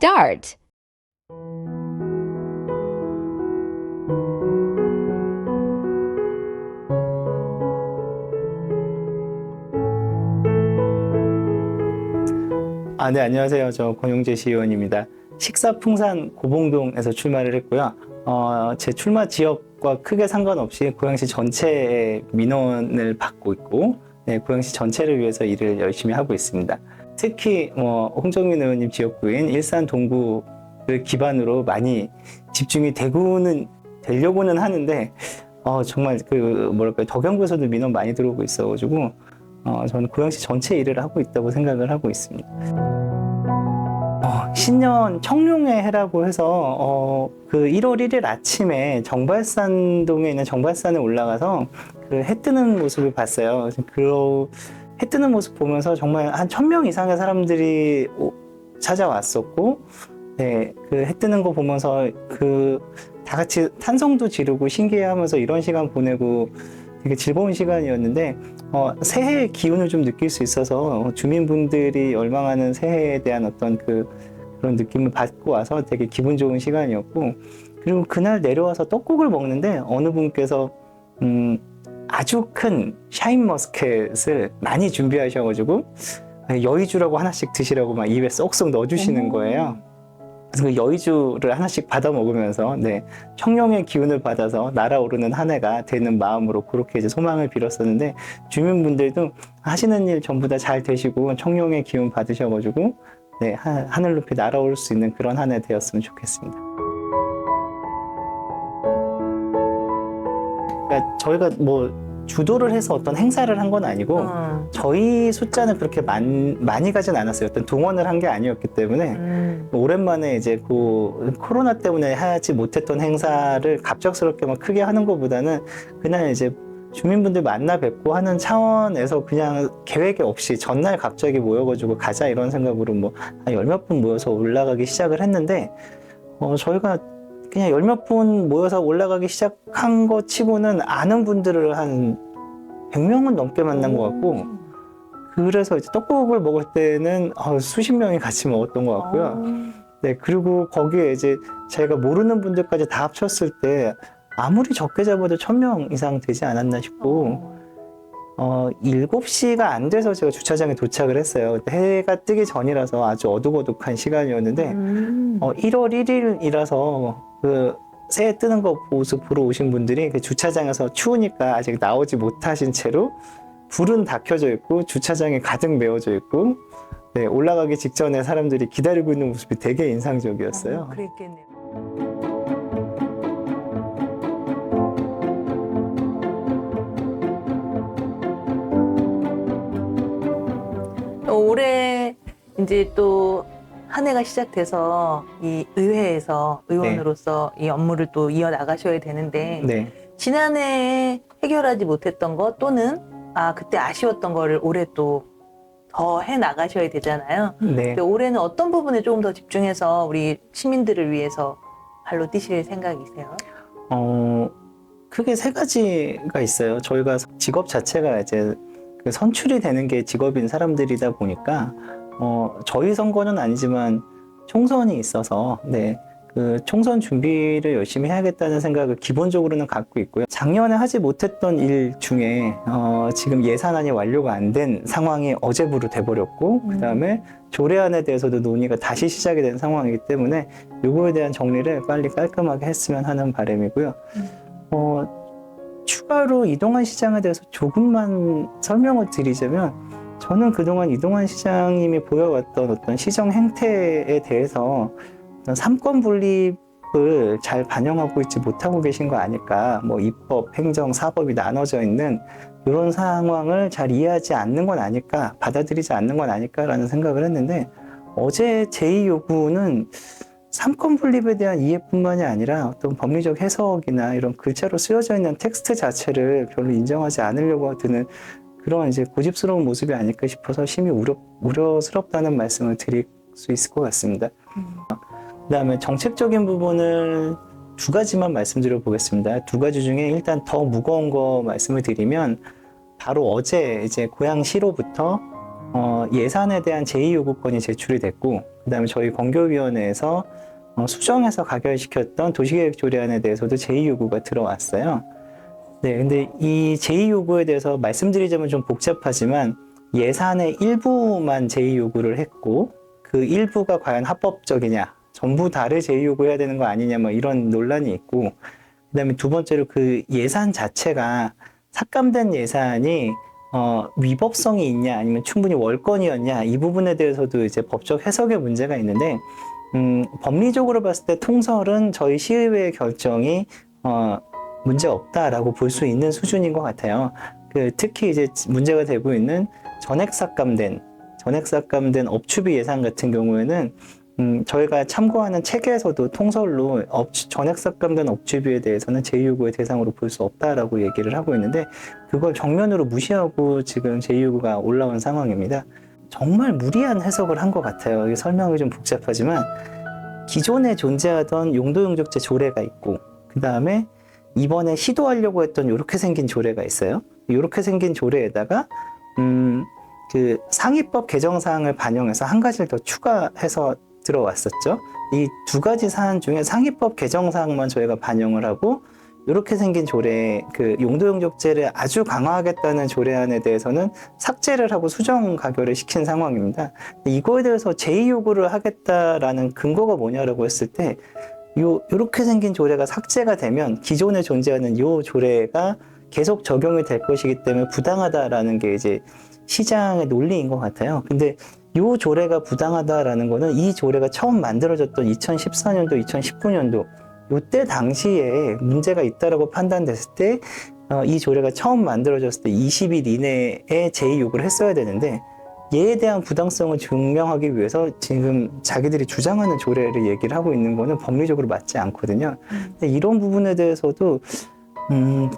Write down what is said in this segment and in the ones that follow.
Start. 네, 안녕하세요. 저 권용재 시의원입니다. 식사풍산 고봉동에서 출마를 했고요. 제 출마 지역과 크게 상관없이 고양시 전체의 민원을 받고 있고, 네, 고양시 전체를 위해서 일을 열심히 하고 있습니다. 특히 홍정민 의원님 지역구인 일산 동구를 기반으로 많이 집중이 되려고는 하는데, 정말 덕영구에서도 민원 많이 들어오고 있어가지고, 저는 고양시 전체 일을 하고 있다고 생각을 하고 있습니다. 신년 청룡의 해라고 해서 그 1월 1일 아침에 정발산동에 있는 정발산에 올라가서 그 해 뜨는 모습을 봤어요. 그 해 뜨는 모습 보면서 정말 한 1000명 이상의 사람들이 찾아왔었고, 네, 그 해 뜨는 거 보면서 다 같이 탄성도 지르고 신기해하면서 이런 시간 보내고 되게 즐거운 시간이었는데, 새해의 기운을 좀 느낄 수 있어서 주민분들이 열망하는 새해에 대한 어떤 그런 느낌을 받고 와서 되게 기분 좋은 시간이었고, 그리고 그날 내려와서 떡국을 먹는데 어느 분께서 아주 큰 샤인머스켓을 많이 준비하셔가지고 여의주라고 하나씩 드시라고 막 입에 쏙쏙 넣어주시는 거예요. 그래서 그 여의주를 하나씩 받아 먹으면서, 네, 청룡의 기운을 받아서 날아오르는 한 해가 되는 마음으로 그렇게 이제 소망을 빌었었는데, 주민분들도 하시는 일 전부 다 잘 되시고 청룡의 기운 받으셔가지고, 네, 하늘 높이 날아올 수 있는 그런 한 해 되었으면 좋겠습니다. 그러니까 저희가 주도를 해서 어떤 행사를 한 건 아니고, 저희 숫자는 그렇게 많이 가진 않았어요. 어떤 동원을 한 게 아니었기 때문에, 오랜만에 이제 코로나 때문에 하지 못했던 행사를 갑작스럽게 막 크게 하는 것보다는 그날 이제 주민분들 만나 뵙고 하는 차원에서 그냥 계획이 없이 전날 갑자기 모여가지고 가자 이런 생각으로 한 열 몇 분 모여서 올라가기 시작을 했는데, 저희가 그냥 열 몇 분 모여서 올라가기 시작한 것 치고는 아는 분들을 한 100명은 넘게 만난 것 같고, 그래서 이제 떡국을 먹을 때는 수십 명이 같이 먹었던 것 같고요. 네, 그리고 거기에 이제 저희가 모르는 분들까지 다 합쳤을 때 아무리 적게 잡아도 1000명 이상 되지 않았나 싶고, 7시가 안 돼서 제가 주차장에 도착을 했어요. 해가 뜨기 전이라서 아주 어둑어둑한 시간이었는데, 1월 1일이라서 새해 뜨는 거 모습 보러 오신 분들이 그 주차장에서 추우니까 아직 나오지 못하신 채로 불은 다 켜져 있고 주차장이 가득 메워져 있고, 네, 올라가기 직전에 사람들이 기다리고 있는 모습이 되게 인상적이었어요. 그랬겠네요. 올해 이제 또 한 해가 시작돼서 이 의회에서 의원으로서 이 업무를 또 이어나가셔야 되는데, 네. 지난해 해결하지 못했던 것 또는 그때 아쉬웠던 거를 올해 또 더 해나가셔야 되잖아요. 네. 근데 올해는 어떤 부분에 조금 더 집중해서 우리 시민들을 위해서 발로 뛰실 생각이세요? 크게 세 가지가 있어요. 저희가 직업 자체가 이제 선출이 되는 게 직업인 사람들이다 보니까, 저희 선거는 아니지만 총선이 있어서, 네, 그 총선 준비를 열심히 해야겠다는 생각을 기본적으로는 갖고 있고요. 작년에 하지 못했던 일 중에 지금 예산안이 완료가 안 된 상황이 어제부로 돼버렸고, 그 다음에 조례안에 대해서도 논의가 다시 시작이 된 상황이기 때문에 요거에 대한 정리를 빨리 깔끔하게 했으면 하는 바람이고요. 추가로 이동환 시장에 대해서 조금만 설명을 드리자면, 저는 그동안 이동환 시장님이 보여왔던 어떤 시정 행태에 대해서 어떤 삼권 분립을 잘 반영하고 있지 못하고 계신 거 아닐까, 입법, 행정, 사법이 나눠져 있는 이런 상황을 잘 이해하지 않는 건 아닐까, 받아들이지 않는 건 아닐까라는 생각을 했는데, 어제 제2 요구는 삼권 분립에 대한 이해뿐만이 아니라 어떤 법리적 해석이나 이런 글자로 쓰여져 있는 텍스트 자체를 별로 인정하지 않으려고 드는 그런 이제 고집스러운 모습이 아닐까 싶어서 심히 우려스럽다는 말씀을 드릴 수 있을 것 같습니다. 그다음에 정책적인 부분을 두 가지만 말씀드려 보겠습니다. 두 가지 중에 일단 더 무거운 거 말씀을 드리면, 바로 어제 이제 고양시로부터 예산에 대한 제2요구권이 제출이 됐고, 그다음에 저희 건교위원회에서 수정해서 가결시켰던 도시계획조례안에 대해서도 제2요구가 들어왔어요. 네, 근데 이 제2요구에 대해서 말씀드리자면 좀 복잡하지만 예산의 일부만 제2요구를 했고 그 일부가 과연 합법적이냐, 전부 다를 제2요구해야 되는 거 아니냐, 뭐 이런 논란이 있고, 그다음에 두 번째로 그 예산 자체가 삭감된 예산이 위법성이 있냐 아니면 충분히 월권이었냐, 이 부분에 대해서도 이제 법적 해석의 문제가 있는데, 법리적으로 봤을 때 통설은 저희 시의회의 결정이 문제 없다라고 볼 수 있는 수준인 것 같아요. 특히 이제 문제가 되고 있는 전액 삭감된 업추비 예산 같은 경우에는 저희가 참고하는 책에서도 통설로 전액 삭감된 업추비에 대해서는 제2요구의 대상으로 볼 수 없다라고 얘기를 하고 있는데, 그걸 정면으로 무시하고 지금 제2요구가 올라온 상황입니다. 정말 무리한 해석을 한 것 같아요. 이게 설명이 좀 복잡하지만 기존에 존재하던 용도용적제 조례가 있고, 그 다음에 이번에 시도하려고 했던 이렇게 생긴 조례가 있어요. 이렇게 생긴 조례에다가 그 상위법 개정 사항을 반영해서 한 가지를 더 추가해서 들어왔었죠. 이 두 가지 사안 중에 상위법 개정 사항만 저희가 반영을 하고, 이렇게 생긴 조례, 그 용도용적제를 아주 강화하겠다는 조례안에 대해서는 삭제를 하고 수정 가결을 시킨 상황입니다. 이거에 대해서 제2요구를 하겠다라는 근거가 뭐냐라고 했을 때, 요렇게 생긴 조례가 삭제가 되면 기존에 존재하는 요 조례가 계속 적용이 될 것이기 때문에 부당하다라는 게 이제 시장의 논리인 것 같아요. 근데 요 조례가 부당하다라는 거는 이 조례가 처음 만들어졌던 2014년도, 2019년도 요때 당시에 문제가 있다라고 판단됐을 때 이 조례가 처음 만들어졌을 때 20일 이내에 제2요구를 했어야 되는데, 얘에 대한 부당성을 증명하기 위해서 지금 자기들이 주장하는 조례를 얘기를 하고 있는 거는 법리적으로 맞지 않거든요. 근데 이런 부분에 대해서도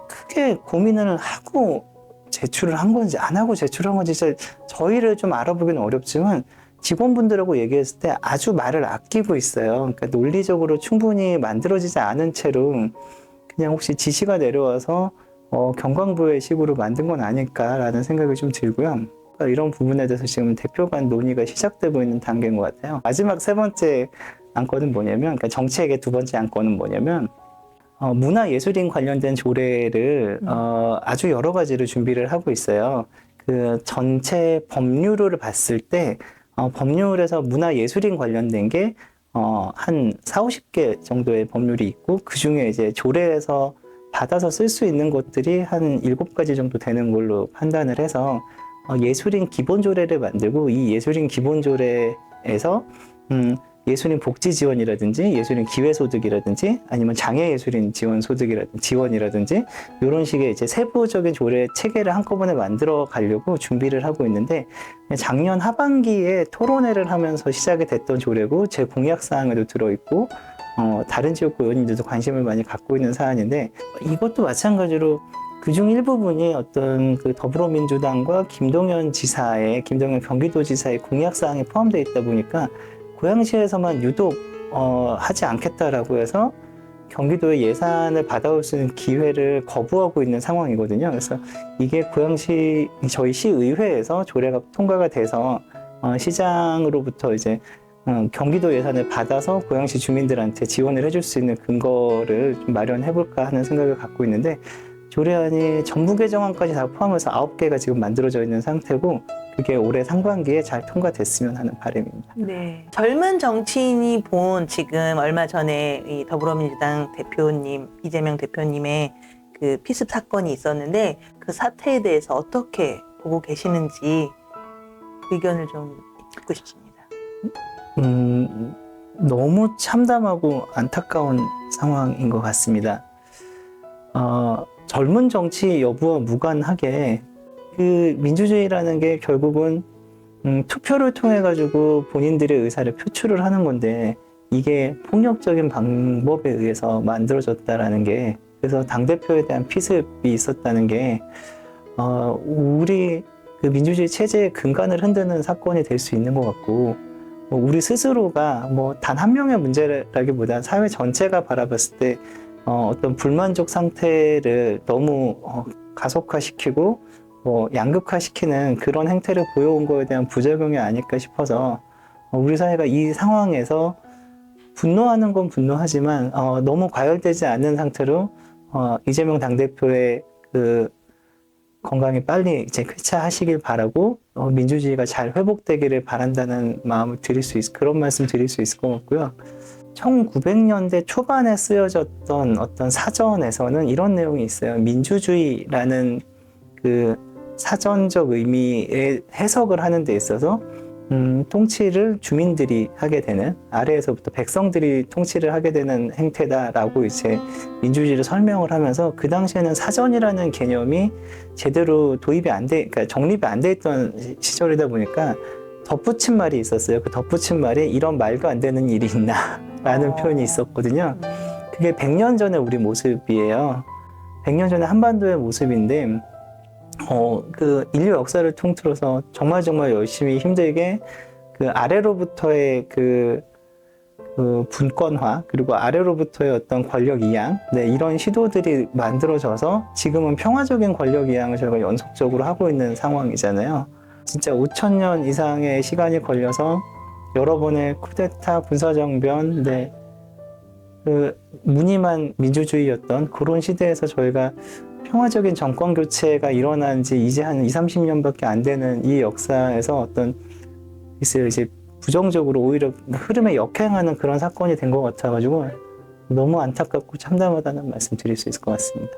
크게 고민을 하고 제출을 한 건지 안 하고 제출한 건지 진짜 저희를 좀 알아보기는 어렵지만 직원분들하고 얘기했을 때 아주 말을 아끼고 있어요. 그러니까 논리적으로 충분히 만들어지지 않은 채로 그냥 혹시 지시가 내려와서 경광부의 식으로 만든 건 아닐까라는 생각이 좀 들고요. 이런 부분에 대해서 지금 대표 간 논의가 시작되고 있는 단계인 것 같아요. 마지막 세 번째 안건은 뭐냐면, 그러니까 정책의 두 번째 안건은 뭐냐면, 문화예술인 관련된 조례를 아주 여러 가지를 준비를 하고 있어요. 그 전체 법률을 봤을 때 법률에서 문화예술인 관련된 게 한 40-50개 정도의 법률이 있고, 그 중에 이제 조례에서 받아서 쓸 수 있는 것들이 한 7가지 정도 되는 걸로 판단을 해서 예술인 기본조례를 만들고, 이 예술인 기본조례에서 예술인 복지 지원이라든지 예술인 기회소득이라든지 아니면 장애예술인 지원이라든지 이런 식의 이제 세부적인 조례 체계를 한꺼번에 만들어 가려고 준비를 하고 있는데, 작년 하반기에 토론회를 하면서 시작이 됐던 조례고 제 공약사항에도 들어있고 다른 지역구 의원님들도 관심을 많이 갖고 있는 사안인데, 이것도 마찬가지로 그중 일부분이 어떤 그 더불어민주당과 김동연 경기도지사의 공약사항에 포함되어 있다 보니까 고양시에서만 유독 하지 않겠다라고 해서 경기도의 예산을 받아올 수 있는 기회를 거부하고 있는 상황이거든요. 그래서 이게 고양시 저희 시의회에서 조례가 통과가 돼서 시장으로부터 이제 경기도 예산을 받아서 고양시 주민들한테 지원을 해줄 수 있는 근거를 좀 마련해볼까 하는 생각을 갖고 있는데, 조례안이 정부 개정안까지 다 포함해서 9개가 지금 만들어져 있는 상태고, 그게 올해 상반기에 잘 통과됐으면 하는 바람입니다. 네. 젊은 정치인이 본 지금 얼마 전에 이 더불어민주당 대표님, 이재명 대표님의 그 피습 사건이 있었는데, 그 사태에 대해서 어떻게 보고 계시는지 의견을 좀 듣고 싶습니다. 너무 참담하고 안타까운 상황인 것 같습니다. 젊은 정치 여부와 무관하게 그 민주주의라는 게 결국은 투표를 통해 가지고 본인들의 의사를 표출을 하는 건데, 이게 폭력적인 방법에 의해서 만들어졌다라는 게, 그래서 당대표에 대한 피습이 있었다는 게 우리 그 민주주의 체제의 근간을 흔드는 사건이 될 수 있는 것 같고, 우리 스스로가 뭐 단 한 명의 문제라기보다 사회 전체가 바라봤을 때 어떤 불만족 상태를 너무 가속화시키고 뭐 양극화시키는 그런 행태를 보여온 거에 대한 부작용이 아닐까 싶어서 우리 사회가 이 상황에서 분노하는 건 분노하지만 너무 과열되지 않는 상태로 이재명 당대표의 그 건강이 빨리 이제 쾌차하시길 바라고 민주주의가 잘 회복되기를 바란다는 마음을 그런 말씀 드릴 수 있을 것 같고요. 1900년대 초반에 쓰여졌던 어떤 사전에서는 이런 내용이 있어요. 민주주의라는 그 사전적 의미의 해석을 하는 데 있어서 통치를 주민들이 하게 되는, 아래에서부터 백성들이 통치를 하게 되는 행태다라고 이제 민주주의를 설명을 하면서, 그 당시에는 사전이라는 개념이 제대로 그러니까 정립이 안 돼 있던 시절이다 보니까 덧붙인 말이 있었어요. 그 덧붙인 말이 이런 말도 안 되는 일이 있나 라는 표현이 있었거든요. 그게 100년 전의 우리 모습이에요. 100년 전의 한반도의 모습인데, 그 인류 역사를 통틀어서 정말 열심히 힘들게 그 아래로부터의 그 분권화, 그리고 아래로부터의 어떤 권력 이양, 이런 시도들이 만들어져서 지금은 평화적인 권력 이양을 저희가 연속적으로 하고 있는 상황이잖아요. 진짜 5,000년 이상의 시간이 걸려서 여러 번의 쿠데타, 군사정변, 그 무늬만 민주주의였던 그런 시대에서 저희가 평화적인 정권 교체가 일어난 지 이제 한 20-30년밖에 안 되는 이 역사에서 이제 부정적으로 오히려 흐름에 역행하는 그런 사건이 된 것 같아가지고 너무 안타깝고 참담하다는 말씀 드릴 수 있을 것 같습니다.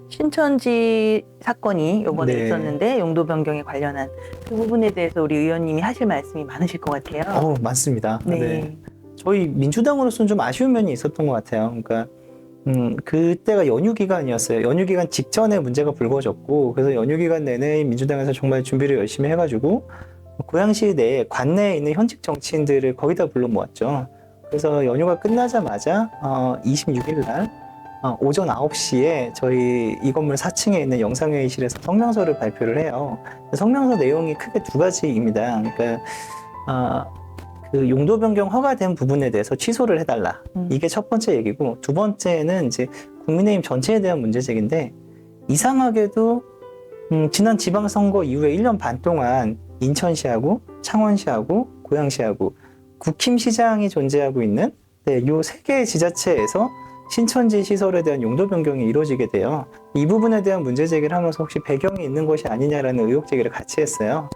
신천지 사건이 이번에 네. 있었는데 용도 변경에 관련한 그 부분에 대해서 우리 의원님이 하실 말씀이 많으실 것 같아요. 맞습니다. 네. 저희 민주당으로서는 좀 아쉬운 면이 있었던 것 같아요. 그러니까 그때가 연휴 기간이었어요. 연휴 기간 직전에 문제가 불거졌고, 그래서 연휴 기간 내내 민주당에서 정말 준비를 열심히 해가지고 고양시 내에 관내에 있는 현직 정치인들을 거기다 불러 모았죠. 그래서 연휴가 끝나자마자 26일 날 오전 9시에 저희 이 건물 4층에 있는 영상회의실에서 성명서를 발표를 해요. 성명서 내용이 크게 두 가지입니다. 그러니까 그 용도 변경 허가된 부분에 대해서 취소를 해달라. 이게 첫 번째 얘기고, 두 번째는 이제 국민의힘 전체에 대한 문제제기인데, 이상하게도 지난 지방선거 이후에 1년 반 동안 인천시하고 창원시하고 고양시하고 국힘시장이 존재하고 있는 요 세 개의 지자체에서 신천지 시설에 대한 용도 변경이 이루어지게 돼요. 이 부분에 대한 문제 제기를 하면서 혹시 배경이 있는 것이 아니냐라는 의혹 제기를 같이 했어요.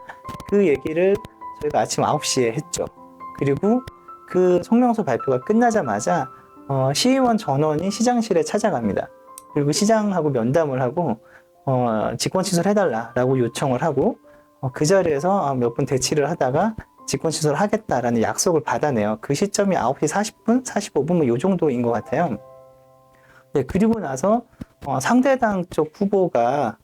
그 얘기를 저희가 아침 9시에 했죠. 그리고 그 성명서 발표가 끝나자마자 시의원 전원이 시장실에 찾아갑니다. 그리고 시장하고 면담을 하고 직권 취소해달라라고 요청을 하고, 그 자리에서 몇 분 대치를 하다가 직권 취소를 하겠다라는 약속을 받아내요. 그 시점이 9시 40분, 45분 뭐 요 정도인 것 같아요. 네, 그리고 나서 상대당 쪽 후보가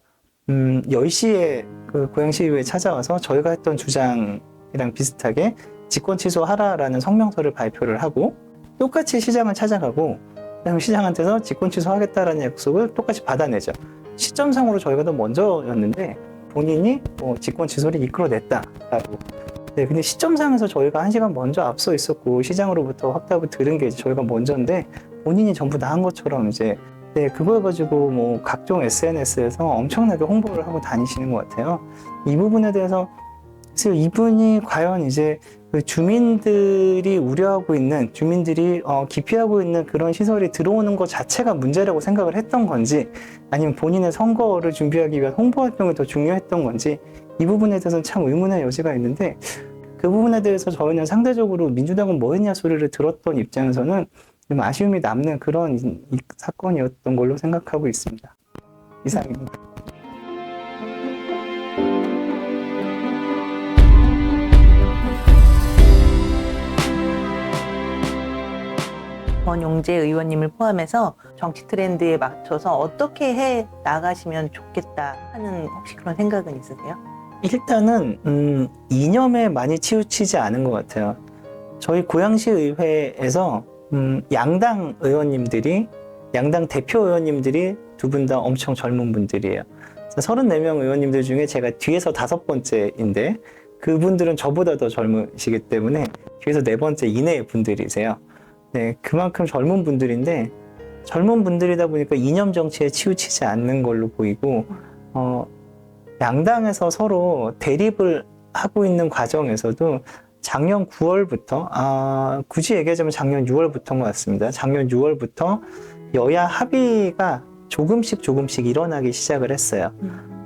10시에 그 고양시의회에 찾아와서 저희가 했던 주장이랑 비슷하게 직권 취소하라라는 성명서를 발표를 하고, 똑같이 시장을 찾아가고, 그다음에 시장한테서 직권 취소하겠다라는 약속을 똑같이 받아내죠. 시점상으로 저희가 더 먼저였는데 본인이 직권 취소를 이끌어냈다라고. 네, 근데 시점상에서 저희가 1시간 먼저 앞서 있었고 시장으로부터 확답을 들은 게 이제 저희가 먼저인데, 본인이 전부 다 한 것처럼 이제 그걸 가지고 뭐 각종 SNS에서 엄청나게 홍보를 하고 다니시는 것 같아요. 이 부분에 대해서 그래서 이분이 과연 이제 그 주민들이 우려하고 있는, 주민들이 기피하고 있는 그런 시설이 들어오는 것 자체가 문제라고 생각을 했던 건지, 아니면 본인의 선거를 준비하기 위한 홍보 활동이 더 중요했던 건지, 이 부분에 대해서는 참 의문의 여지가 있는데, 그 부분에 대해서 저희는 상대적으로 민주당은 뭐 했냐 소리를 들었던 입장에서는 좀 아쉬움이 남는 그런 이 사건이었던 걸로 생각하고 있습니다. 이상입니다. 권용재 의원님을 포함해서 정치 트렌드에 맞춰서 어떻게 해 나가시면 좋겠다 하는 혹시 그런 생각은 있으세요? 일단은 이념에 많이 치우치지 않은 것 같아요. 저희 고양시 의회에서 양당 의원님들이, 양당 대표 의원님들이 두 분 다 엄청 젊은 분들이에요. 34명 의원님들 중에 제가 뒤에서 5번째인데, 그분들은 저보다 더 젊으시기 때문에 뒤에서 4번째 이내의 분들이세요. 네, 그만큼 젊은 분들인데, 젊은 분들이다 보니까 이념 정치에 치우치지 않는 걸로 보이고, 양당에서 서로 대립을 하고 있는 과정에서도 작년 9월부터, 굳이 얘기하자면 작년 6월부터인 것 같습니다. 작년 6월부터 여야 합의가 조금씩 일어나기 시작을 했어요.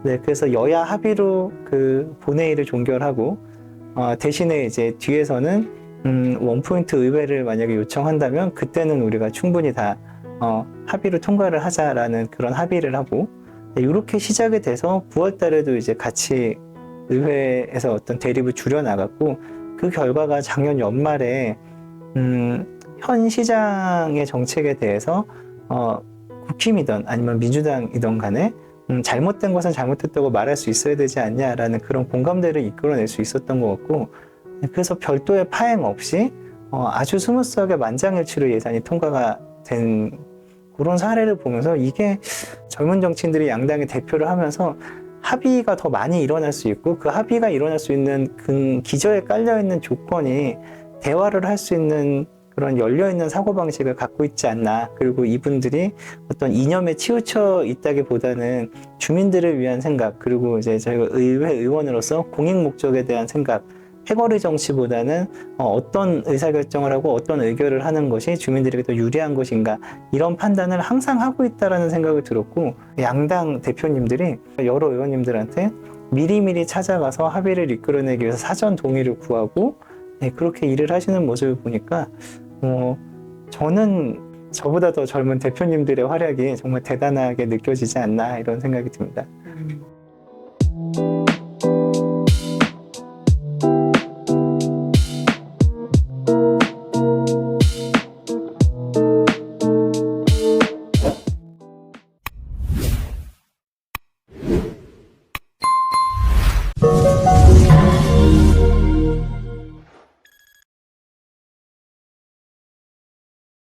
네, 그래서 여야 합의로 그 본회의를 종결하고, 대신에 이제 뒤에서는, 원포인트 의회를 만약에 요청한다면 그때는 우리가 충분히 다, 합의로 통과를 하자라는 그런 합의를 하고, 이렇게 시작이 돼서 9월 달에도 이제 같이 의회에서 어떤 대립을 줄여나갔고, 그 결과가 작년 연말에, 현 시장의 정책에 대해서, 국힘이든 아니면 민주당이든 간에 잘못된 것은 잘못됐다고 말할 수 있어야 되지 않냐라는 그런 공감대를 이끌어낼 수 있었던 것 같고, 그래서 별도의 파행 없이 아주 스무스하게 만장일치로 예산이 통과가 된 그런 사례를 보면서 이게 젊은 정치인들이 양당의 대표를 하면서 합의가 더 많이 일어날 수 있고, 그 합의가 일어날 수 있는 그 기저에 깔려있는 조건이 대화를 할 수 있는 그런 열려있는 사고방식을 갖고 있지 않나. 그리고 이분들이 어떤 이념에 치우쳐 있다기보다는 주민들을 위한 생각, 그리고 이제 저희가 의회 의원으로서 공익 목적에 대한 생각, 패거리 정치보다는 어떤 의사결정을 하고 어떤 의결을 하는 것이 주민들에게 더 유리한 것인가, 이런 판단을 항상 하고 있다라는 생각을 들었고, 양당 대표님들이 여러 의원님들한테 미리미리 찾아가서 합의를 이끌어내기 위해서 사전 동의를 구하고, 네, 그렇게 일을 하시는 모습을 보니까 저는 저보다 더 젊은 대표님들의 활약이 정말 대단하게 느껴지지 않나, 이런 생각이 듭니다.